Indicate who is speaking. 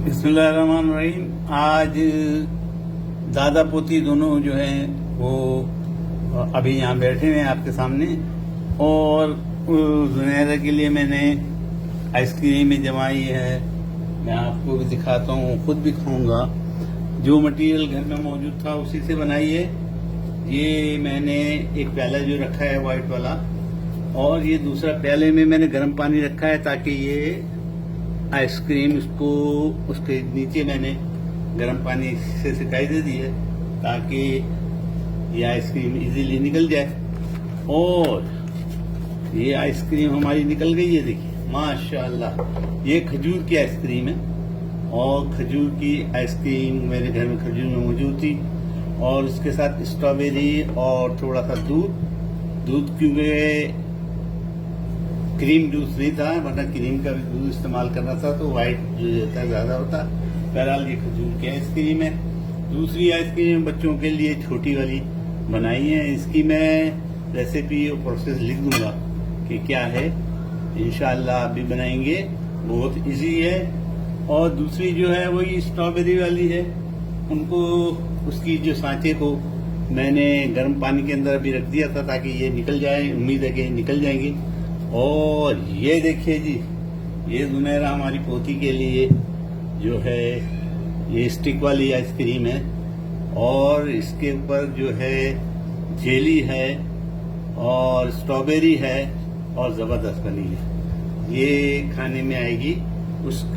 Speaker 1: बिस्मिल्लाहिर्रहमानिर्रहीम। आज दादा पोती दोनों जो हैं वो अभी यहाँ बैठे हैं आपके सामने, और जुनैरा के लिए मैंने आइसक्रीम जमाई है। मैं आपको भी दिखाता हूँ, खुद भी खाऊंगा। जो मटेरियल घर में मौजूद था उसी से बनाई है। ये मैंने एक प्याला जो रखा है वाइट वाला, और ये दूसरा प्याले में मैंने गर्म पानी रखा है ताकि ये आइसक्रीम इसको उसके नीचे मैंने गर्म पानी से सिकाई दे दी है ताकि ये आइसक्रीम इजीली निकल जाए। और ये आइसक्रीम हमारी निकल गई है, देखिए माशाल्लाह। ये खजूर की आइसक्रीम है, और खजूर की आइसक्रीम मेरे घर में खजूर में मौजूद थी, और इसके साथ स्ट्रॉबेरी और थोड़ा सा दूध क्योंकि क्रीम जूस नहीं था, वरना क्रीम का भी दूध इस्तेमाल करना था तो वाइट जो था ज्यादा होता। बहरहाल ये खजूर की आइसक्रीम है। दूसरी आइसक्रीम बच्चों के लिए छोटी वाली बनाई है। इसकी मैं रेसिपी और प्रोसेस लिख दूंगा कि क्या है, इंशाअल्लाह आप भी बनाएंगे, बहुत इजी है। और दूसरी जो है वही स्ट्रॉबेरी वाली है। उनको उसकी जो सांचे को मैंने गर्म पानी के अंदर अभी रख दिया था ताकि ये निकल जाए, उम्मीद है कि निकल जाएंगी। और ये देखिए जी, ये जुनैरा हमारी पोती के लिए जो है ये स्टिक वाली आइसक्रीम है, और इसके ऊपर जो है जेली है और स्ट्रॉबेरी है और जबरदस्त बनी है। ये खाने में आएगी। उसके